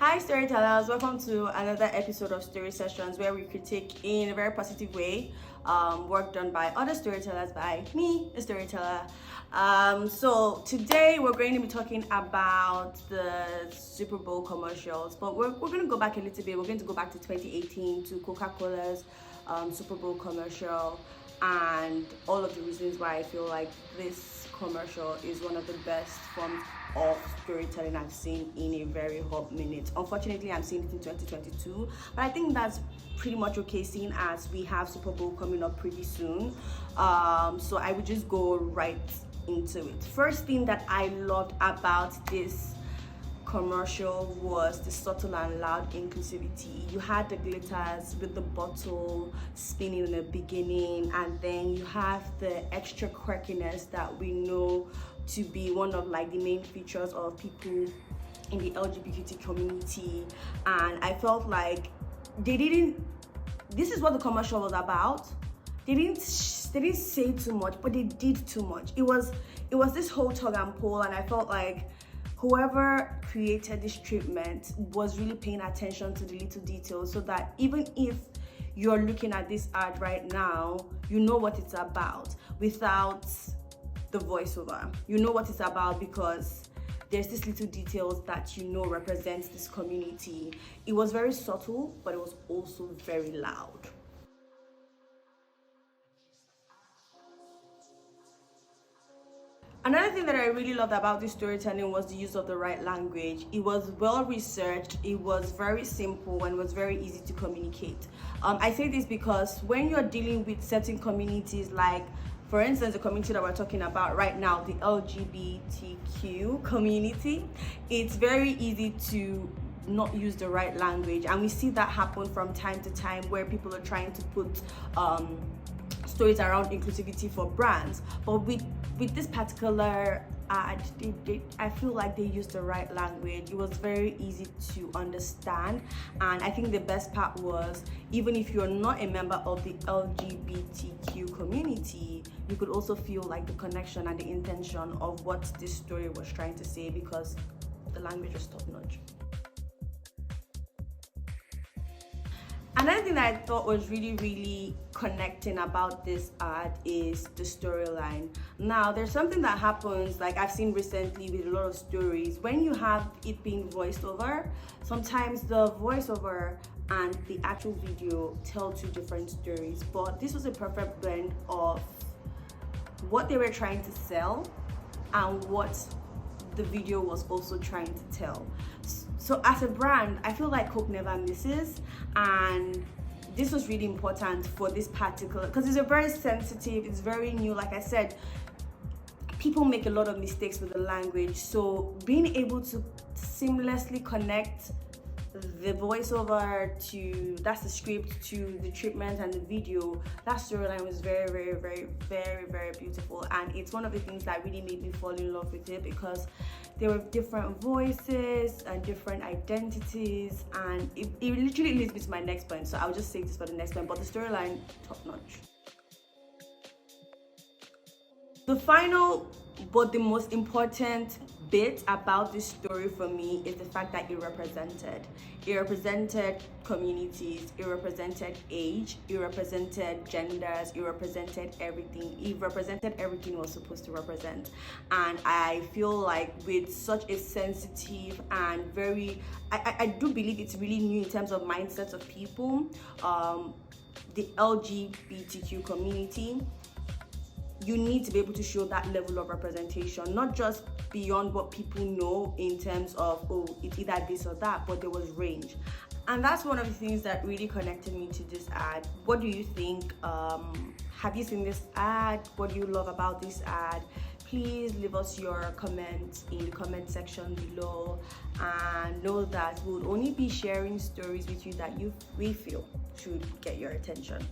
Hi storytellers, welcome to another episode of Story Sessions where we critique in a very positive way work done by other storytellers, by me, a storyteller. So today we're going to be talking about the Super Bowl commercials, but we're going to go back a little bit. We're going to go back to 2018 to Coca-Cola's Super Bowl commercial and all of the reasons why I feel like this commercial is one of the best forms of storytelling I've seen in a very hot minute. Unfortunately, I'm seeing it in 2022, but I think that's pretty much okay, seeing as we have Super Bowl coming up pretty soon. So I would just go right into it. First thing that I loved about this commercial was the subtle and loud inclusivity. You had the glitters with the bottle spinning in the beginning, and then you have the extra quirkiness that we know to be one of like the main features of people in the LGBT community. And I felt like this is what the commercial was about. They didn't say too much, but they did too much. It was this whole tug and pull, and I felt like whoever created this treatment was really paying attention to the little details, so that even if you're looking at this ad right now, you know what it's about without the voiceover. You know what it's about because there's these little details that you know represents this community. It was very subtle, but it was also very loud. Another thing that I really loved about this storytelling was the use of the right language. It was well researched, it was very simple, and was very easy to communicate. I say this because when you're dealing with certain communities, like for instance the community that we're talking about right now, the LGBTQ community, it's very easy to not use the right language, and we see that happen from time to time where people are trying to put stories around inclusivity for brands. But with this particular ad, I feel like they used the right language. It was very easy to understand, and I think the best part was, even if you're not a member of the LGBTQ community, you could also feel like the connection and the intention of what this story was trying to say, because the language was top-notch. Another thing that I thought was really connecting about this ad is the storyline. Now, there's something that happens, like I've seen recently with a lot of stories, when you have it being voiced over, sometimes the voiceover and the actual video tell two different stories. But this was a perfect blend of what they were trying to sell and what the video was also trying to tell. So as a brand, I feel like Coke never misses, and this was really important for this particular, because it's a very sensitive, it's very new. Like I said, people make a lot of mistakes with the language, so being able to seamlessly connect the voiceover to, that's the script, to the treatment and the video, that storyline was very beautiful. And it's one of the things that really made me fall in love with it, because there were different voices and different identities, and it literally leads me to my next point, so I'll just save this for the next one. But the storyline, top notch. The final but the most important bit about this story for me is the fact that it represented communities, it represented age, it represented genders, it represented everything. It represented everything it was supposed to represent. And I feel like with such a sensitive and very, I do believe it's really new in terms of mindsets of people, the LGBTQ community, you need to be able to show that level of representation, not just beyond what people know in terms of, oh, it's either this or that, but there was range. And that's one of the things that really connected me to this ad. What do you think? Have you seen this ad? What do you love about this ad? Please leave us your comments in the comment section below, and know that we'll only be sharing stories with you that we feel should get your attention.